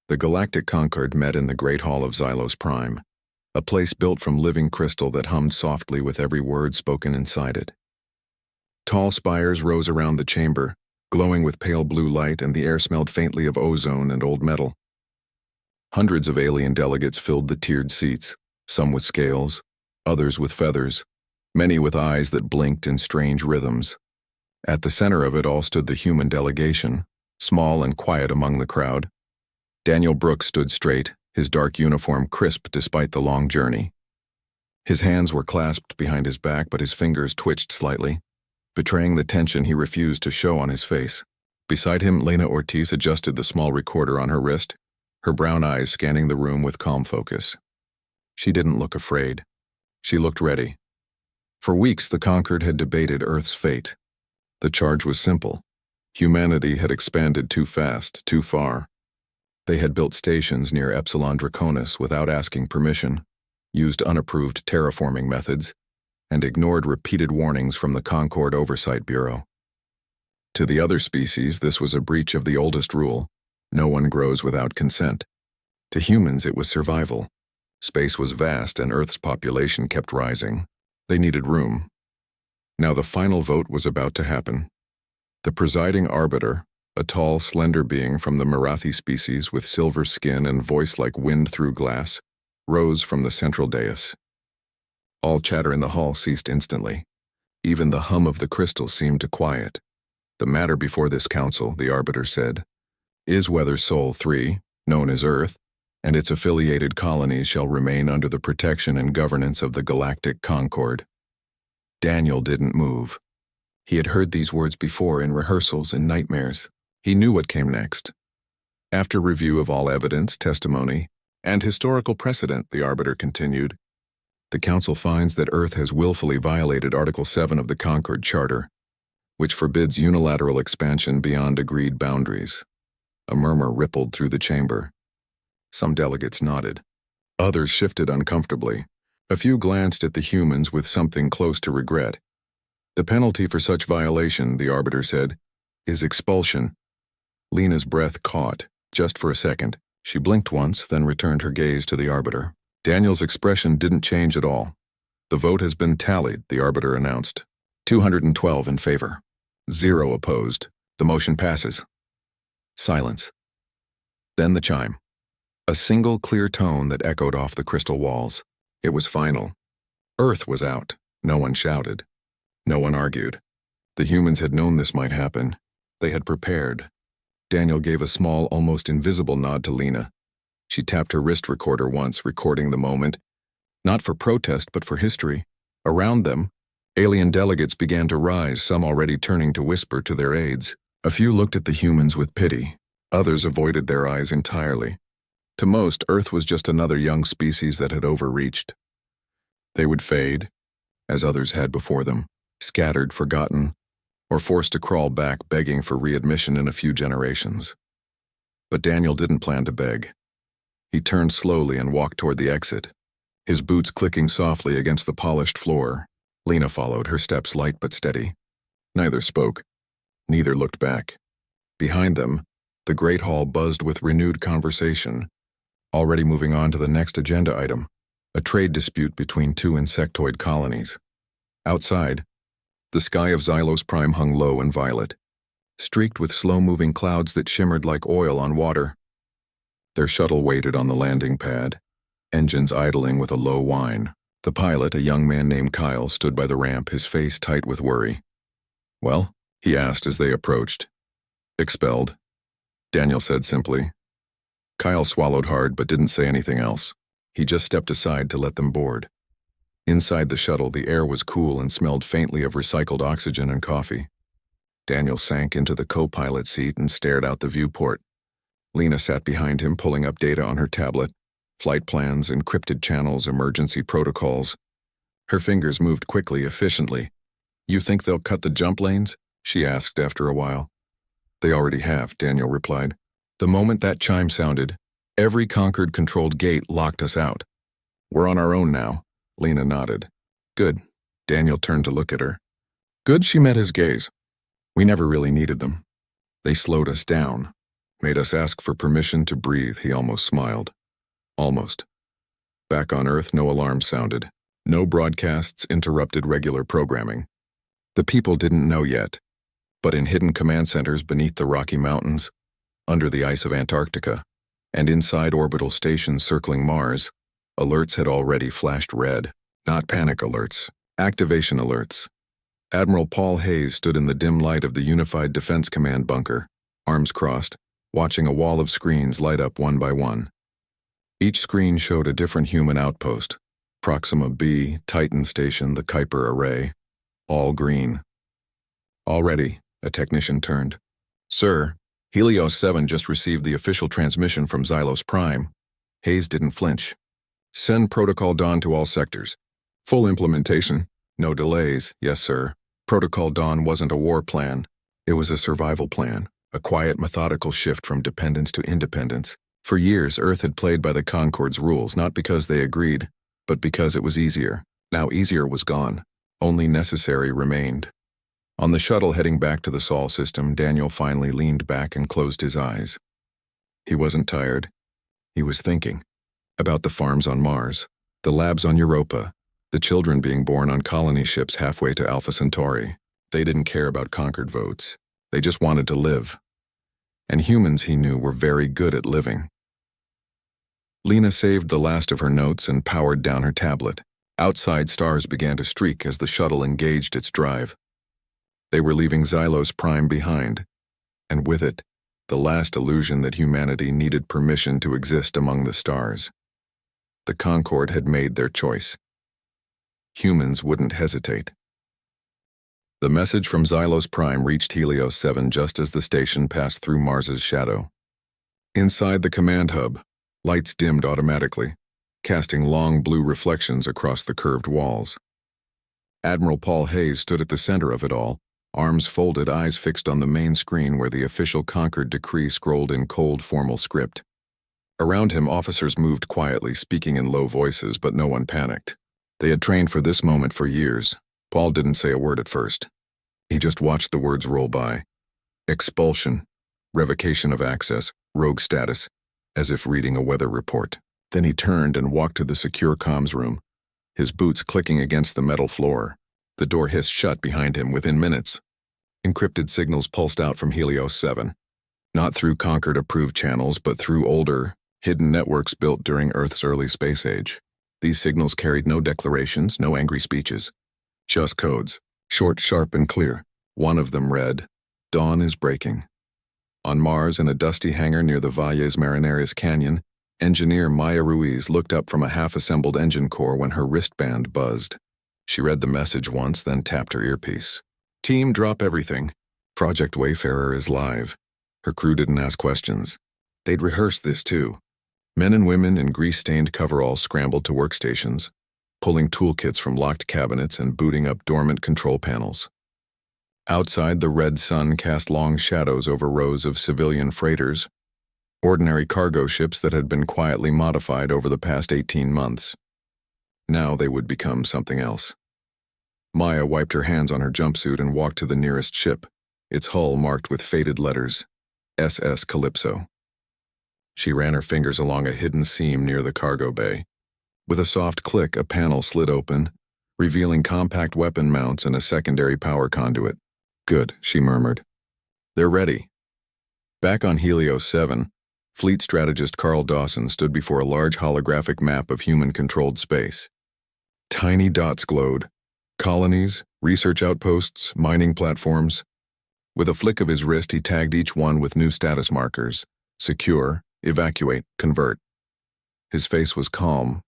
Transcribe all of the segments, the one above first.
The Galactic Concord met in the Great Hall of Xylos Prime, a place built from living crystal that hummed softly with every word spoken inside it. Tall spires rose around the chamber, glowing with pale blue light, and the air smelled faintly of ozone and old metal. Hundreds of alien delegates filled the tiered seats, some with scales, others with feathers, many with eyes that blinked in strange rhythms. At the center of it all stood the human delegation, small and quiet among the crowd. Daniel Brooks stood straight, his dark uniform crisp despite the long journey. His hands were clasped behind his back, but his fingers twitched slightly, betraying the tension he refused to show on his face. Beside him, Lena Ortiz adjusted the small recorder on her wrist, her brown eyes scanning the room with calm focus. She didn't look afraid. She looked ready. For weeks, the Concord had debated Earth's fate. The charge was simple. Humanity had expanded too fast, too far. They had built stations near Epsilon Draconis without asking permission, used unapproved terraforming methods, and ignored repeated warnings from the Concord Oversight Bureau. To the other species, this was a breach of the oldest rule: no one grows without consent. To humans, it was survival. Space was vast and Earth's population kept rising. They needed room. Now the final vote was about to happen. The presiding arbiter, a tall, slender being from the Marathi species with silver skin and voice like wind through glass, rose from the central dais. All chatter in the hall ceased instantly. Even the hum of the crystal seemed to quiet. The matter before this council, the arbiter said, is whether Sol 3, known as Earth, and its affiliated colonies shall remain under the protection and governance of the Galactic Concord. Daniel didn't move. He had heard these words before in rehearsals and nightmares. He knew what came next. After review of all evidence, testimony, and historical precedent, the arbiter continued, the Council finds that Earth has willfully violated Article 7 of the Concord Charter, which forbids unilateral expansion beyond agreed boundaries. A murmur rippled through the chamber. Some delegates nodded. Others shifted uncomfortably. A few glanced at the humans with something close to regret. The penalty for such violation, the arbiter said, is expulsion. Lena's breath caught, just for a second. She blinked once, then returned her gaze to the arbiter. Daniel's expression didn't change at all. The vote has been tallied, the arbiter announced. 212 in favor. 0 opposed. The motion passes. Silence. Then the chime. A single clear tone that echoed off the crystal walls. It was final. Earth was out. No one shouted. No one argued. The humans had known this might happen. They had prepared. Daniel gave a small, almost invisible nod to Lena. She tapped her wrist recorder once, recording the moment. Not for protest, but for history. Around them, alien delegates began to rise, some already turning to whisper to their aides. A few looked at the humans with pity. Others avoided their eyes entirely. To most, Earth was just another young species that had overreached. They would fade, as others had before them, scattered, forgotten, or forced to crawl back begging for readmission in a few generations. But Daniel didn't plan to beg. He turned slowly and walked toward the exit, his boots clicking softly against the polished floor. Lena followed, her steps light but steady. Neither spoke. Neither looked back. Behind them, the great hall buzzed with renewed conversation, already moving on to the next agenda item, a trade dispute between two insectoid colonies. Outside, the sky of Xylos Prime hung low and violet, streaked with slow-moving clouds that shimmered like oil on water. Their shuttle waited on the landing pad, engines idling with a low whine. The pilot, a young man named Kyle, stood by the ramp, his face tight with worry. Well, he asked as they approached. Expelled, Daniel said simply. Kyle swallowed hard but didn't say anything else. He just stepped aside to let them board. Inside the shuttle, the air was cool and smelled faintly of recycled oxygen and coffee. Daniel sank into the co-pilot seat and stared out the viewport. Lena sat behind him, pulling up data on her tablet, flight plans, encrypted channels, emergency protocols. Her fingers moved quickly, efficiently. You think they'll cut the jump lanes? She asked after a while. They already have, Daniel replied. The moment that chime sounded, every Concord-controlled gate locked us out. We're on our own now. Lena nodded. Good. Daniel turned to look at her. Good, she met his gaze. We never really needed them. They slowed us down. Made us ask for permission to breathe, he almost smiled. Almost. Back on Earth, no alarm sounded. No broadcasts interrupted regular programming. The people didn't know yet, but in hidden command centers beneath the Rocky Mountains, under the ice of Antarctica, and inside orbital stations circling Mars, alerts had already flashed red. Not panic alerts, activation alerts. Admiral Paul Hayes stood in the dim light of the Unified Defense Command bunker, arms crossed, watching a wall of screens light up one by one. Each screen showed a different human outpost: Proxima B, Titan Station, the Kuiper Array, all green. Already, a technician turned. "Sir, Helios 7 just received the official transmission from Xylos Prime." Hayes didn't flinch. "Send Protocol Dawn to all sectors. Full implementation. No delays, yes sir." Protocol Dawn wasn't a war plan. It was a survival plan, a quiet, methodical shift from dependence to independence. For years, Earth had played by the Concorde's rules, not because they agreed, but because it was easier. Now easier was gone. Only necessary remained. On the shuttle heading back to the Sol system, Daniel finally leaned back and closed his eyes. He wasn't tired. He was thinking. About the farms on Mars, the labs on Europa, the children being born on colony ships halfway to Alpha Centauri. They didn't care about Concord votes. They just wanted to live. And humans, he knew, were very good at living. Lena saved the last of her notes and powered down her tablet. Outside, stars began to streak as the shuttle engaged its drive. They were leaving Xylos Prime behind, and with it, the last illusion that humanity needed permission to exist among the stars. The Concorde had made their choice. Humans wouldn't hesitate. The message from Xylos Prime reached Helios 7 just as the station passed through Mars's shadow. Inside the command hub, lights dimmed automatically, casting long blue reflections across the curved walls. Admiral Paul Hayes stood at the center of it all, arms folded, eyes fixed on the main screen where the official Concord decree scrolled in cold, formal script. Around him, officers moved quietly, speaking in low voices, but no one panicked. They had trained for this moment for years. Paul didn't say a word at first. He just watched the words roll by. Expulsion, revocation of access, rogue status, as if reading a weather report. Then he turned and walked to the secure comms room, his boots clicking against the metal floor. The door hissed shut behind him within minutes. Encrypted signals pulsed out from Helios 7, not through Concord-approved channels, but through older, hidden networks built during Earth's early space age. These signals carried no declarations, no angry speeches. Just codes, short, sharp, and clear. One of them read, "Dawn is breaking." On Mars, in a dusty hangar near the Valles Marineris Canyon, engineer Maya Ruiz looked up from a half-assembled engine core when her wristband buzzed. She read the message once, then tapped her earpiece. "Team, drop everything. Project Wayfarer is live." Her crew didn't ask questions. They'd rehearsed this too. Men and women in grease-stained coveralls scrambled to workstations, pulling toolkits from locked cabinets and booting up dormant control panels. Outside, the red sun cast long shadows over rows of civilian freighters, ordinary cargo ships that had been quietly modified over the past 18 months. Now they would become something else. Maya wiped her hands on her jumpsuit and walked to the nearest ship, its hull marked with faded letters, SS Calypso. She ran her fingers along a hidden seam near the cargo bay. With a soft click, a panel slid open, revealing compact weapon mounts and a secondary power conduit. "Good," she murmured. "They're ready." Back on Helios 7, fleet strategist Carl Dawson stood before a large holographic map of human-controlled space. Tiny dots glowed. Colonies, research outposts, mining platforms. With a flick of his wrist, he tagged each one with new status markers: secure, evacuate, convert. His face was calm,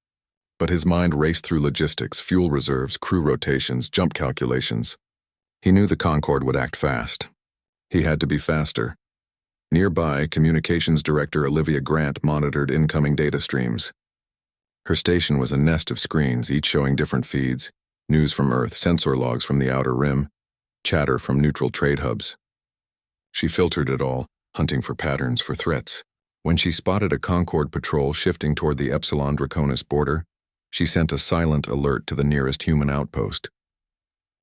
but his mind raced through logistics, fuel reserves, crew rotations, jump calculations. He knew the Concorde would act fast. He had to be faster. Nearby, Communications Director Olivia Grant monitored incoming data streams. Her station was a nest of screens, each showing different feeds: news from Earth, sensor logs from the outer rim, chatter from neutral trade hubs. She filtered it all, hunting for patterns, for threats. When she spotted a Concorde patrol shifting toward the Epsilon Draconis border, she sent a silent alert to the nearest human outpost.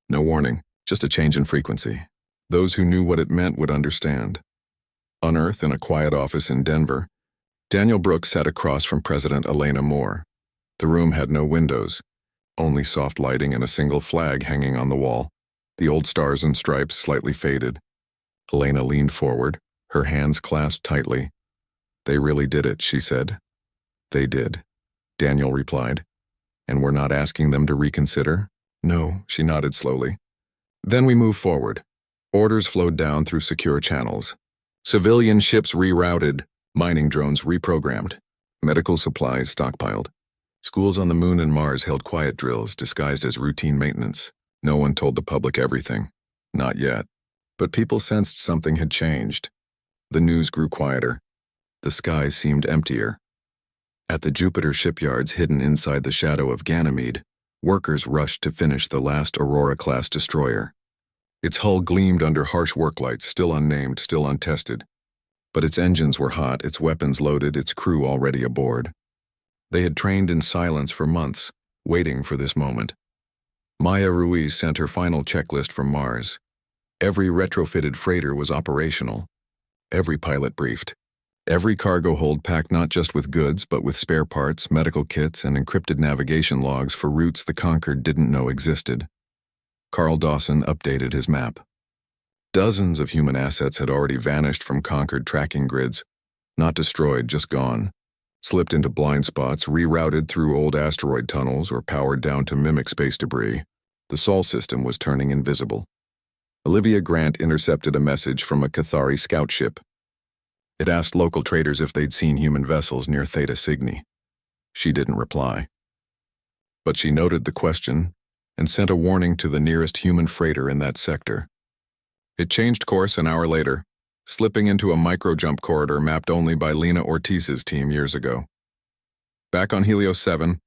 No warning, just a change in frequency. Those who knew what it meant would understand. On Earth, in a quiet office in Denver, Daniel Brooks sat across from President Elena Moore. The room had no windows, only soft lighting and a single flag hanging on the wall, the old stars and stripes slightly faded. Elena leaned forward, her hands clasped tightly. "They really did it," she said. "They did," Daniel replied. "And we're not asking them to reconsider?" "No," she nodded slowly. Then we moved forward. Orders flowed down through secure channels. Civilian ships rerouted, mining drones reprogrammed, medical supplies stockpiled. Schools on the Moon and Mars held quiet drills disguised as routine maintenance. No one told the public everything. Not yet. But people sensed something had changed. The news grew quieter. The skies seemed emptier. At the Jupiter shipyards hidden inside the shadow of Ganymede, workers rushed to finish the last Aurora-class destroyer. Its hull gleamed under harsh work lights, still unnamed, still untested. But its engines were hot, its weapons loaded, its crew already aboard. They had trained in silence for months, waiting for this moment. Maya Ruiz sent her final checklist from Mars. Every retrofitted freighter was operational. Every pilot briefed. Every cargo hold packed not just with goods, but with spare parts, medical kits, and encrypted navigation logs for routes the Conquered didn't know existed. Carl Dawson updated his map. Dozens of human assets had already vanished from Conquered tracking grids. Not destroyed, just gone. Slipped into blind spots, rerouted through old asteroid tunnels, or powered down to mimic space debris. The Sol system was turning invisible. Olivia Grant intercepted a message from a Cathari scout ship. It asked local traders if they'd seen human vessels near Theta Cygni. She didn't reply. But she noted the question and sent a warning to the nearest human freighter in that sector. It changed course an hour later, slipping into a micro-jump corridor mapped only by Lena Ortiz's team years ago. Back on Helios 7,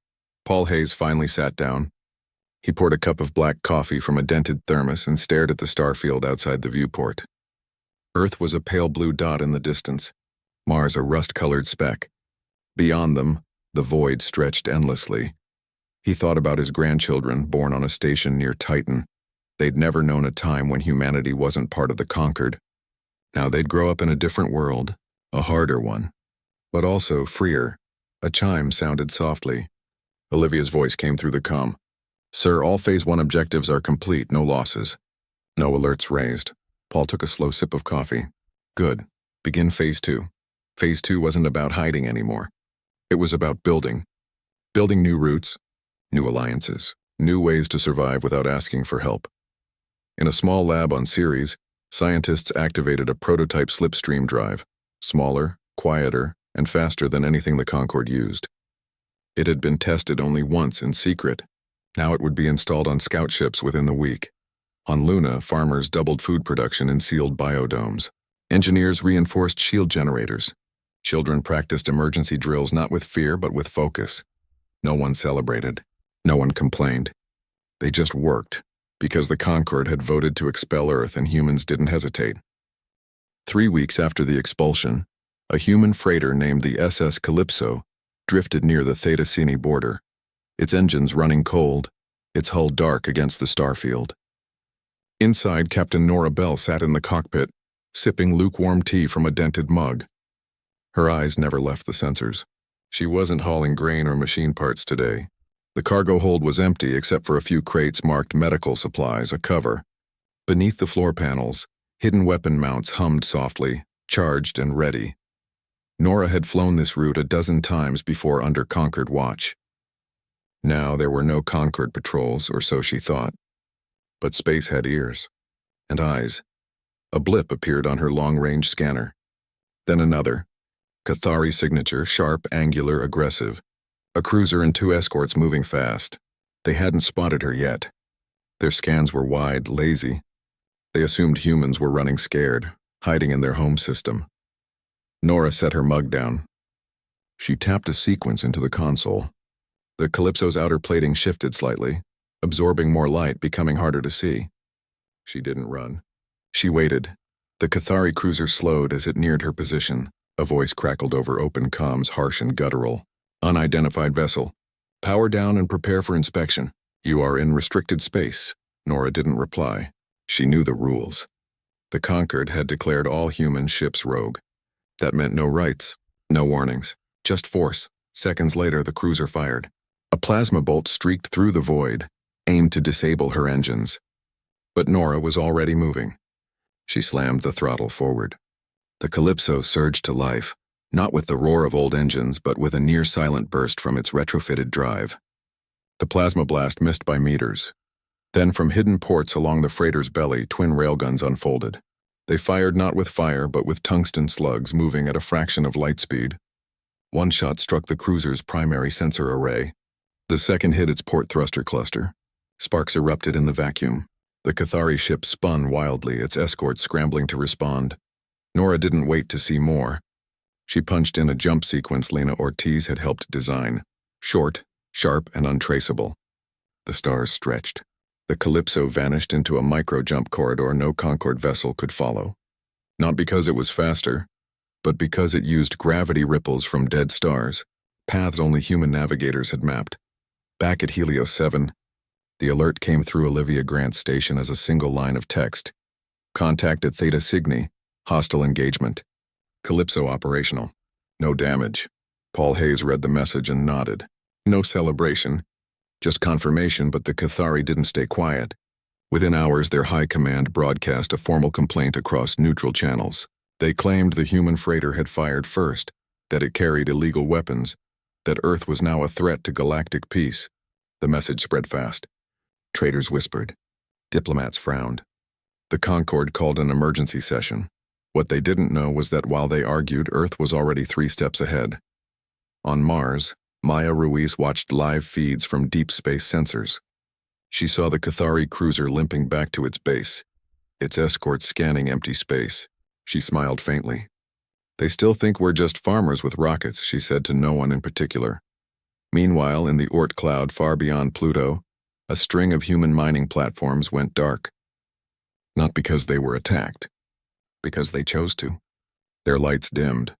Paul Hayes finally sat down. He poured a cup of black coffee from a dented thermos and stared at the starfield outside the viewport. Earth was a pale blue dot in the distance, Mars a rust-colored speck. Beyond them, the void stretched endlessly. He thought about his grandchildren born on a station near Titan. They'd never known a time when humanity wasn't part of the Conquered. Now they'd grow up in a different world, a harder one, but also freer. A chime sounded softly. Olivia's voice came through the comm. "Sir, all Phase 1 objectives are complete, no losses." No alerts raised. Paul took a slow sip of coffee. "Good. Begin Phase 2. Phase 2 wasn't about hiding anymore. It was about building. Building new routes, new alliances, new ways to survive without asking for help. In a small lab on Ceres, scientists activated a prototype slipstream drive, smaller, quieter, and faster than anything the Concorde used. It had been tested only once in secret. Now it would be installed on scout ships within the week. On Luna, farmers doubled food production in sealed biodomes. Engineers reinforced shield generators. Children practiced emergency drills not with fear but with focus. No one celebrated. No one complained. They just worked, because the Concorde had voted to expel Earth and humans didn't hesitate. 3 weeks after the expulsion, a human freighter named the SS Calypso drifted near the Theta Cygni border, its engines running cold, its hull dark against the starfield. Inside, Captain Nora Bell sat in the cockpit, sipping lukewarm tea from a dented mug. Her eyes never left the sensors. She wasn't hauling grain or machine parts today. The cargo hold was empty except for a few crates marked medical supplies, a cover. Beneath the floor panels, hidden weapon mounts hummed softly, charged and ready. Nora had flown this route a dozen times before under Conquered watch. Now there were no Conquered patrols, or so she thought. But space had ears. And eyes. A blip appeared on her long-range scanner. Then another. Cathari signature, sharp, angular, aggressive. A cruiser and 2 escorts moving fast. They hadn't spotted her yet. Their scans were wide, lazy. They assumed humans were running scared, hiding in their home system. Nora set her mug down. She tapped a sequence into the console. The Calypso's outer plating shifted slightly, absorbing more light, becoming harder to see. She didn't run. She waited. The Cathari cruiser slowed as it neared her position. A voice crackled over open comms, harsh and guttural. "Unidentified vessel. Power down and prepare for inspection. You are in restricted space." Nora didn't reply. She knew the rules. The Conquered had declared all human ships rogue. That meant no rights, no warnings, just force. Seconds later, the cruiser fired. A plasma bolt streaked through the void, aimed to disable her engines. But Nora was already moving. She slammed the throttle forward. The Calypso surged to life, not with the roar of old engines, but with a near-silent burst from its retrofitted drive. The plasma blast missed by meters. Then from hidden ports along the freighter's belly, twin railguns unfolded. They fired not with fire, but with tungsten slugs moving at a fraction of light speed. One shot struck the cruiser's primary sensor array. The second hit its port thruster cluster. Sparks erupted in the vacuum. The Cathari ship spun wildly, its escorts scrambling to respond. Nora didn't wait to see more. She punched in a jump sequence Lena Ortiz had helped design. Short, sharp, and untraceable. The stars stretched. The Calypso vanished into a micro-jump corridor no Concorde vessel could follow. Not because it was faster, but because it used gravity ripples from dead stars, paths only human navigators had mapped. Back at Helios 7, the alert came through Olivia Grant's station as a single line of text. Contact at Theta Cygni, hostile engagement. Calypso operational. No damage. Paul Hayes read the message and nodded. No celebration. Just confirmation, but the Cathari didn't stay quiet. Within hours, their high command broadcast a formal complaint across neutral channels. They claimed the human freighter had fired first, that it carried illegal weapons, that Earth was now a threat to galactic peace. The message spread fast. Traders whispered. Diplomats frowned. The Concorde called an emergency session. What they didn't know was that while they argued, Earth was already 3 steps ahead. On Mars, Maya Ruiz watched live feeds from deep space sensors. She saw the Cathari cruiser limping back to its base, its escorts scanning empty space. She smiled faintly. They still think we're just farmers with rockets, she said to no one in particular. Meanwhile, in the Oort cloud far beyond Pluto, a string of human mining platforms went dark. Not because they were attacked, because they chose to. Their lights dimmed.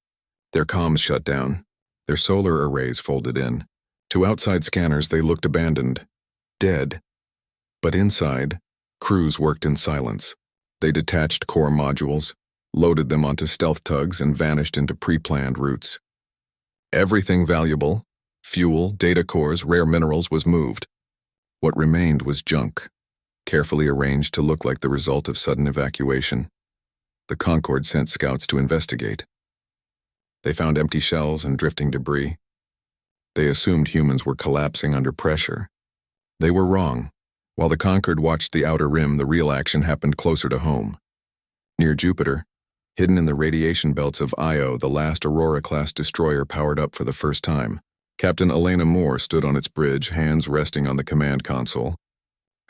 Their comms shut down. Their solar arrays folded in. To outside scanners, they looked abandoned, dead. But inside, crews worked in silence. They detached core modules, loaded them onto stealth tugs, and vanished into pre-planned routes. Everything valuable, fuel, data cores, rare minerals, was moved. What remained was junk, carefully arranged to look like the result of sudden evacuation. The Concorde sent scouts to investigate. They found empty shells and drifting debris. They assumed humans were collapsing under pressure. They were wrong. While the Concorde watched the outer rim, the real action happened closer to home. Near Jupiter, hidden in the radiation belts of Io, the last Aurora-class destroyer powered up for the first time. Captain Elena Moore stood on its bridge, hands resting on the command console.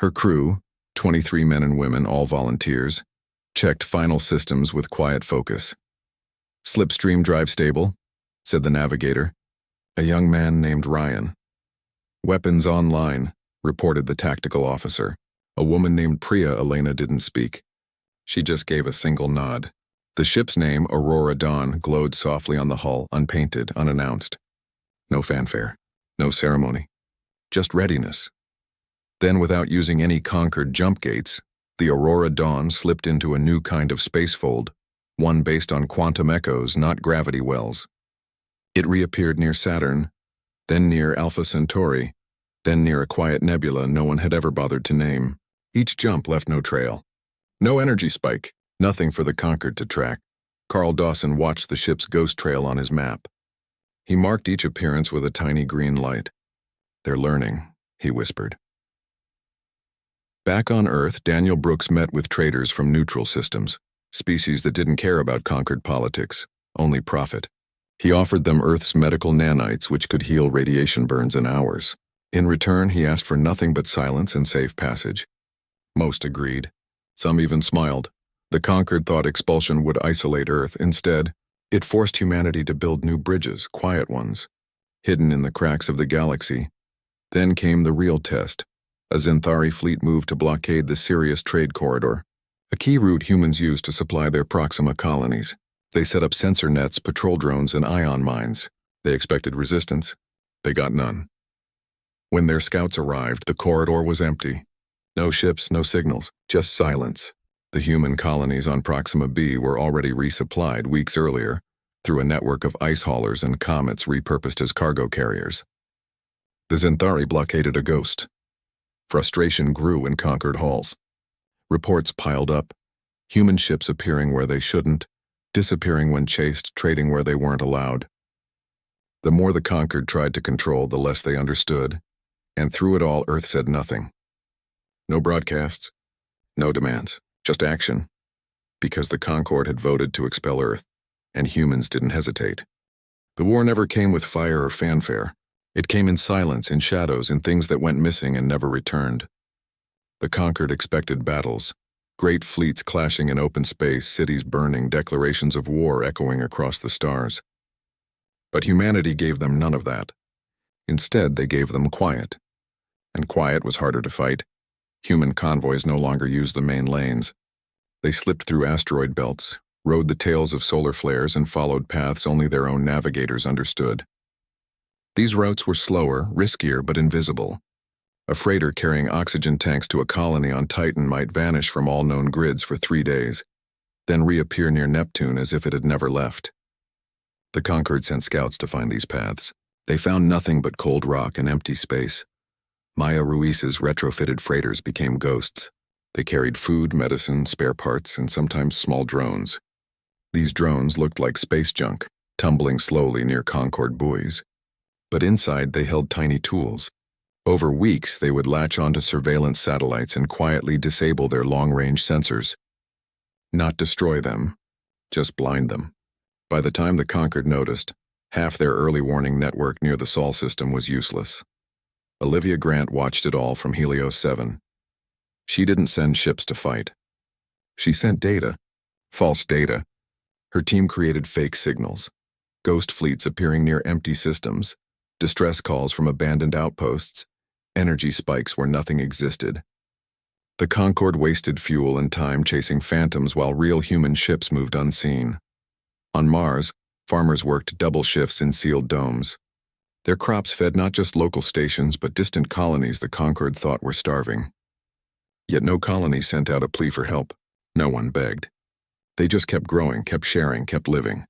Her crew, 23 men and women, all volunteers, checked final systems with quiet focus. Slipstream drive stable, said the navigator, a young man named Ryan. Weapons online, reported the tactical officer. A woman named Priya. Elena didn't speak. She just gave a single nod. The ship's name, Aurora Dawn, glowed softly on the hull, unpainted, unannounced. No fanfare, no ceremony, just readiness. Then, without using any Concorde jump gates, the Aurora Dawn slipped into a new kind of spacefold, one based on quantum echoes, not gravity wells. It reappeared near Saturn, then near Alpha Centauri, then near a quiet nebula no one had ever bothered to name. Each jump left no trail. No energy spike, nothing for the Concorde to track. Carl Dawson watched the ship's ghost trail on his map. He marked each appearance with a tiny green light. They're learning, he whispered. Back on Earth, Daniel Brooks met with traders from neutral systems, species that didn't care about Concorde politics, only profit. He offered them Earth's medical nanites, which could heal radiation burns in hours. In return, he asked for nothing but silence and safe passage. Most agreed. Some even smiled. The Concorde thought expulsion would isolate Earth. Instead, it forced humanity to build new bridges, quiet ones, hidden in the cracks of the galaxy. Then came the real test. A Zenthari fleet moved to blockade the Sirius trade corridor, a key route humans used to supply their Proxima colonies. They set up sensor nets, patrol drones, and ion mines. They expected resistance. They got none. When their scouts arrived, the corridor was empty. No ships, no signals, just silence. The human colonies on Proxima B were already resupplied weeks earlier, through a network of ice haulers and comets repurposed as cargo carriers. The Xanthari blockaded a ghost. Frustration grew in conquered halls. Reports piled up, human ships appearing where they shouldn't, disappearing when chased, trading where they weren't allowed. The more the conquered tried to control, the less they understood, and through it all, Earth said nothing. No broadcasts, no demands, just action, because the Concord had voted to expel Earth, and humans didn't hesitate. The war never came with fire or fanfare. It came in silence, in shadows, in things that went missing and never returned. The conquered expected battles, great fleets clashing in open space, cities burning, declarations of war echoing across the stars. But humanity gave them none of that. Instead, they gave them quiet. And quiet was harder to fight. Human convoys no longer used the main lanes. They slipped through asteroid belts, rode the tails of solar flares, and followed paths only their own navigators understood. These routes were slower, riskier, but invisible. A freighter carrying oxygen tanks to a colony on Titan might vanish from all known grids for 3 days, then reappear near Neptune as if it had never left. The Conquered sent scouts to find these paths. They found nothing but cold rock and empty space. Maya Ruiz's retrofitted freighters became ghosts. They carried food, medicine, spare parts, and sometimes small drones. These drones looked like space junk, tumbling slowly near Concord buoys. But inside they held tiny tools. Over weeks they would latch onto surveillance satellites and quietly disable their long-range sensors. Not destroy them, just blind them. By the time the Conquered noticed, half their early warning network near the Sol system was useless. Olivia Grant watched it all from Helios 7. She didn't send ships to fight. She sent data, false data. Her team created fake signals, ghost fleets appearing near empty systems, distress calls from abandoned outposts, energy spikes where nothing existed. The Concord wasted fuel and time chasing phantoms while real human ships moved unseen. On Mars, farmers worked double shifts in sealed domes. Their crops fed not just local stations but distant colonies the Concord thought were starving. Yet no colony sent out a plea for help. No one begged. They just kept growing, kept sharing, kept living.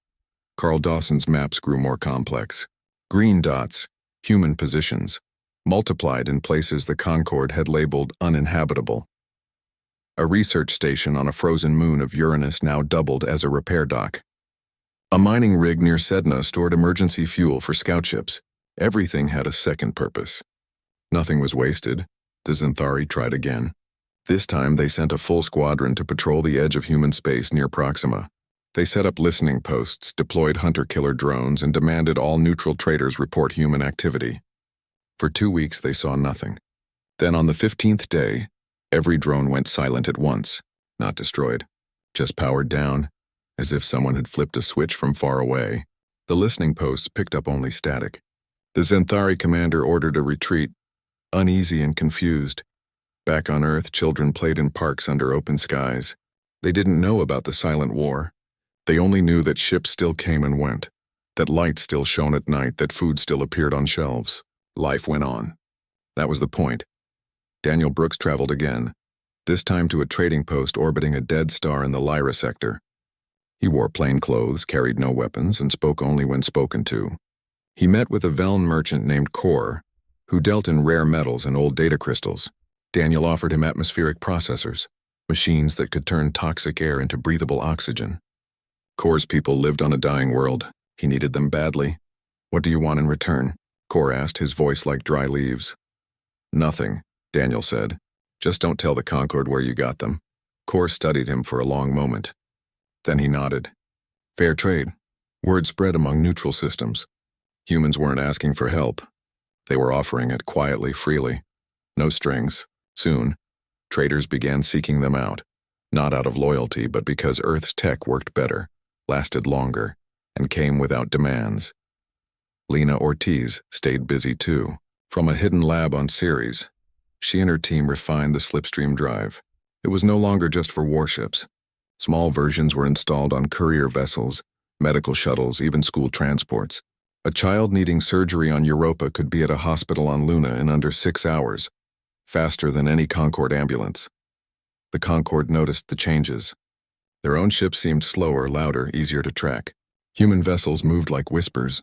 Carl Dawson's maps grew more complex. Green dots, human positions, multiplied in places the Concord had labeled uninhabitable. A research station on a frozen moon of Uranus now doubled as a repair dock. A mining rig near Sedna stored emergency fuel for scout ships. Everything had a second purpose. Nothing was wasted. The Xanthari tried again. This time they sent a full squadron to patrol the edge of human space near Proxima. They set up listening posts, deployed hunter-killer drones, and demanded all neutral traders report human activity. For 2 weeks they saw nothing. Then on the 15th day, every drone went silent at once, not destroyed, just powered down, as if someone had flipped a switch from far away. The listening posts picked up only static. The Xanthari commander ordered a retreat, uneasy and confused. Back on Earth, children played in parks under open skies. They didn't know about the silent war. They only knew that ships still came and went, that lights still shone at night, that food still appeared on shelves. Life went on. That was the point. Daniel Brooks traveled again, this time to a trading post orbiting a dead star in the Lyra sector. He wore plain clothes, carried no weapons, and spoke only when spoken to. He met with a Veln merchant named Kor, who dealt in rare metals and old data crystals. Daniel offered him atmospheric processors, machines that could turn toxic air into breathable oxygen. Kor's people lived on a dying world. He needed them badly. "What do you want in return?" Kor asked, his voice like dry leaves. "Nothing," Daniel said. "Just don't tell the Concord where you got them." Kor studied him for a long moment. Then he nodded. Fair trade. Word spread among neutral systems. Humans weren't asking for help. They were offering it quietly, freely. No strings. Soon, traders began seeking them out, not out of loyalty, but because Earth's tech worked better, lasted longer, and came without demands. Lena Ortiz stayed busy too. From a hidden lab on Ceres, she and her team refined the slipstream drive. It was no longer just for warships. Small versions were installed on courier vessels, medical shuttles, even school transports. A child needing surgery on Europa could be at a hospital on Luna in under 6 hours, faster than any Concord ambulance. The Concord noticed the changes. Their own ships seemed slower, louder, easier to track. Human vessels moved like whispers.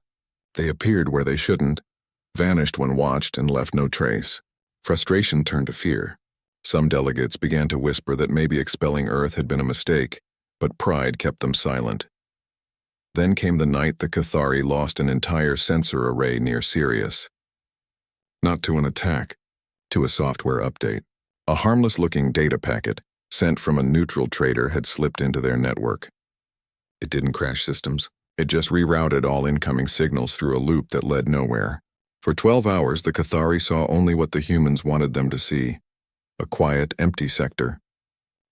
They appeared where they shouldn't, vanished when watched, and left no trace. Frustration turned to fear. Some delegates began to whisper that maybe expelling Earth had been a mistake, but pride kept them silent. Then came the night the Cathari lost an entire sensor array near Sirius. Not to an attack, to a software update. A harmless-looking data packet, sent from a neutral trader, had slipped into their network. It didn't crash systems. It just rerouted all incoming signals through a loop that led nowhere. For 12 hours, the Cathari saw only what the humans wanted them to see. A quiet, empty sector.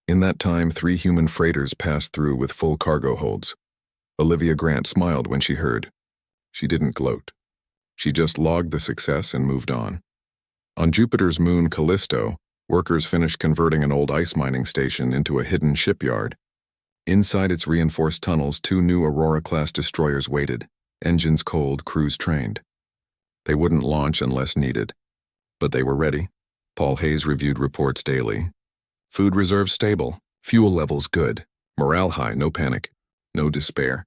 In that time, 3 human freighters passed through with full cargo holds. Olivia Grant smiled when she heard. She didn't gloat. She just logged the success and moved on. On Jupiter's moon Callisto, workers finished converting an old ice mining station into a hidden shipyard. Inside its reinforced tunnels, 2 new Aurora-class destroyers waited, engines cold, crews trained. They wouldn't launch unless needed. But they were ready. Paul Hayes reviewed reports daily. Food reserves stable, fuel levels good, morale high, no panic, no despair,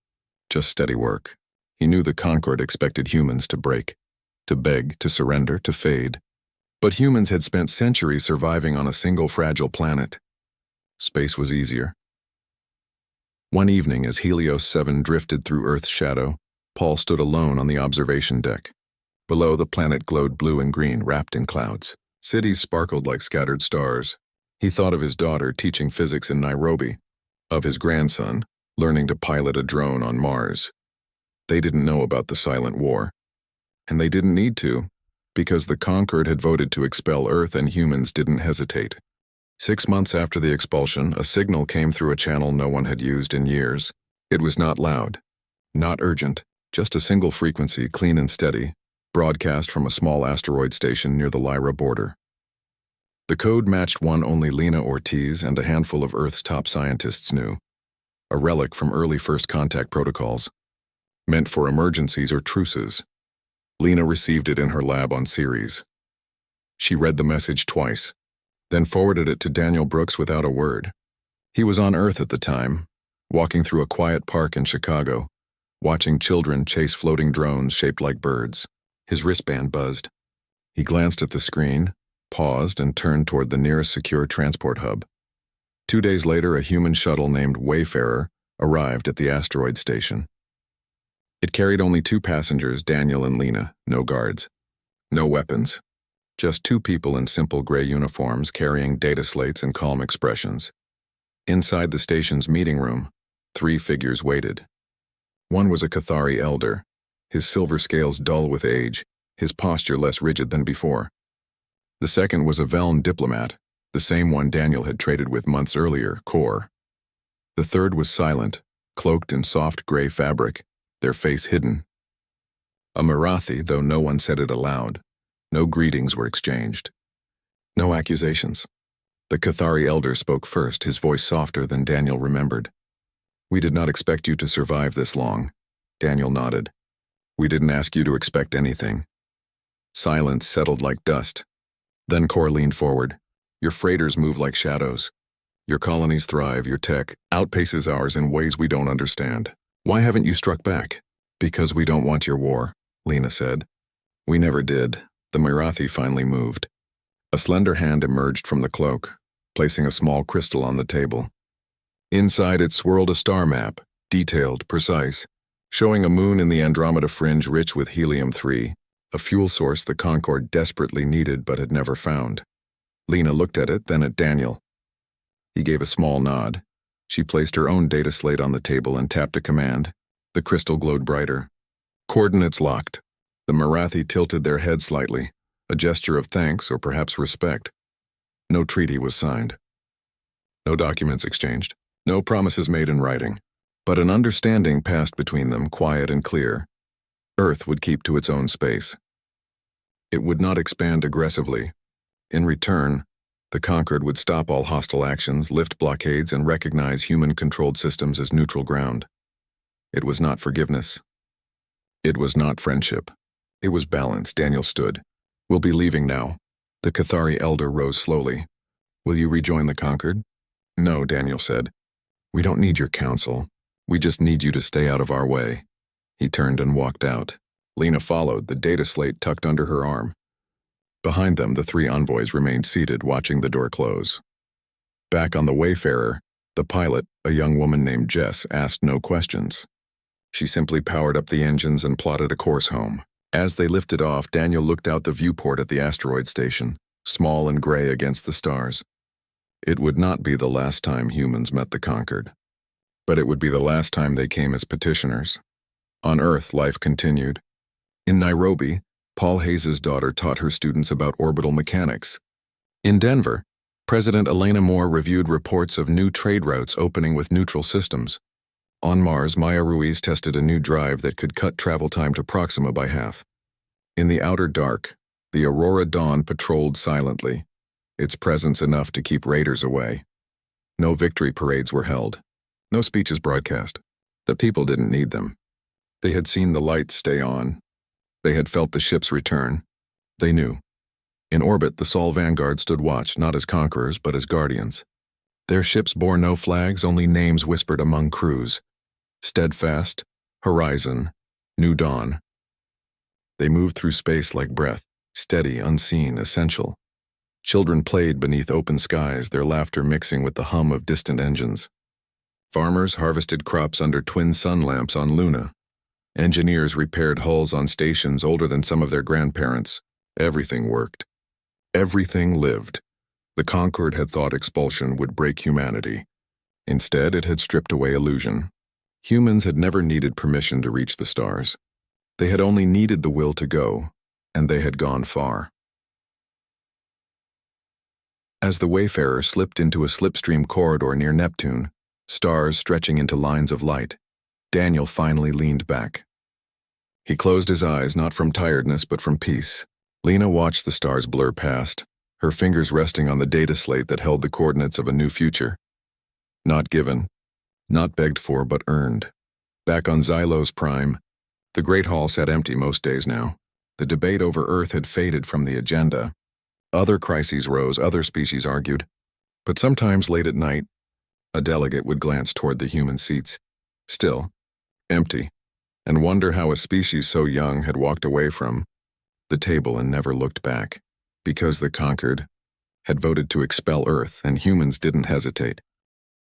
just steady work. He knew the Concord expected humans to break, to beg, to surrender, to fade. But humans had spent centuries surviving on a single fragile planet. Space was easier. One evening, as Helios 7 drifted through Earth's shadow, Paul stood alone on the observation deck. Below, the planet glowed blue and green, wrapped in clouds. Cities sparkled like scattered stars. He thought of his daughter teaching physics in Nairobi, of his grandson learning to pilot a drone on Mars. They didn't know about the silent war. And they didn't need to, because the Concord had voted to expel Earth and humans didn't hesitate. 6 months after the expulsion, a signal came through a channel no one had used in years. It was not loud, not urgent, just a single frequency, clean and steady, broadcast from a small asteroid station near the Lyra border. The code matched one only Lena Ortiz and a handful of Earth's top scientists knew. A relic from early first contact protocols, meant for emergencies or truces. Lena received it in her lab on Ceres. She read the message twice, then forwarded it to Daniel Brooks without a word. He was on Earth at the time, walking through a quiet park in Chicago, watching children chase floating drones shaped like birds. His wristband buzzed. He glanced at the screen, paused, and turned toward the nearest secure transport hub. 2 days later, a human shuttle named Wayfarer arrived at the asteroid station. It carried only 2 passengers, Daniel and Lena, no guards. No weapons. Just 2 people in simple gray uniforms carrying data slates and calm expressions. Inside the station's meeting room, 3 figures waited. One was a Cathari elder, his silver scales dull with age, his posture less rigid than before. The second was a Veln diplomat, the same one Daniel had traded with months earlier, Kor. The third was silent, cloaked in soft gray fabric, their face hidden. A Marathi, though no one said it aloud. No greetings were exchanged. No accusations. The Cathari elder spoke first, his voice softer than Daniel remembered. "We did not expect you to survive this long." Daniel nodded. "We didn't ask you to expect anything." Silence settled like dust. Then Kor leaned forward. "Your freighters move like shadows. Your colonies thrive, your tech outpaces ours in ways we don't understand. Why haven't you struck back?" "Because we don't want your war," Lena said. "We never did." The Marathi finally moved. A slender hand emerged from the cloak, placing a small crystal on the table. Inside it swirled a star map, detailed, precise, showing a moon in the Andromeda fringe rich with helium-3, a fuel source the Concord desperately needed but had never found. Lena looked at it, then at Daniel. He gave a small nod. She placed her own data slate on the table and tapped a command. The crystal glowed brighter. "Coordinates locked." The Marathi tilted their head slightly, a gesture of thanks or perhaps respect. No treaty was signed. No documents exchanged. No promises made in writing. But an understanding passed between them, quiet and clear. Earth would keep to its own space. It would not expand aggressively. In return, the Conquered would stop all hostile actions, lift blockades, and recognize human-controlled systems as neutral ground. It was not forgiveness. It was not friendship. It was balance. Daniel stood. "We'll be leaving now." The Cathari elder rose slowly. "Will you rejoin the Conquered?" "No," Daniel said. "We don't need your counsel. We just need you to stay out of our way." He turned and walked out. Lena followed, the data slate tucked under her arm. Behind them, the three envoys remained seated, watching the door close. Back on the Wayfarer, the pilot, a young woman named Jess, asked no questions. She simply powered up the engines and plotted a course home. As they lifted off, Daniel looked out the viewport at the asteroid station, small and gray against the stars. It would not be the last time humans met the conquered. But it would be the last time they came as petitioners. On Earth, life continued. In Nairobi, Paul Hayes' daughter taught her students about orbital mechanics. In Denver, President Elena Moore reviewed reports of new trade routes opening with neutral systems. On Mars, Maya Ruiz tested a new drive that could cut travel time to Proxima by half. In the outer dark, the Aurora Dawn patrolled silently, its presence enough to keep raiders away. No victory parades were held, no speeches broadcast. The people didn't need them. They had seen the lights stay on. They had felt the ships return. They knew. In orbit, the Sol Vanguard stood watch, not as conquerors, but as guardians. Their ships bore no flags, only names whispered among crews. Steadfast, Horizon, New Dawn. They moved through space like breath, steady, unseen, essential. Children played beneath open skies, their laughter mixing with the hum of distant engines. Farmers harvested crops under twin sun lamps on Luna. Engineers repaired hulls on stations older than some of their grandparents. Everything worked. Everything lived. The conquered had thought expulsion would break humanity. Instead, it had stripped away illusion. Humans had never needed permission to reach the stars. They had only needed the will to go, and they had gone far. As the Wayfarer slipped into a slipstream corridor near Neptune, stars stretching into lines of light, Daniel finally leaned back. He closed his eyes, not from tiredness but from peace. Lena watched the stars blur past, her fingers resting on the data slate that held the coordinates of a new future. Not given, not begged for, but earned. Back on Xylos Prime, the Great Hall sat empty most days now. The debate over Earth had faded from the agenda. Other crises rose, other species argued. But sometimes late at night, a delegate would glance toward the human seats. Still, empty, and wonder how a species so young had walked away from the table and never looked back. Because the conquered had voted to expel Earth, and humans didn't hesitate.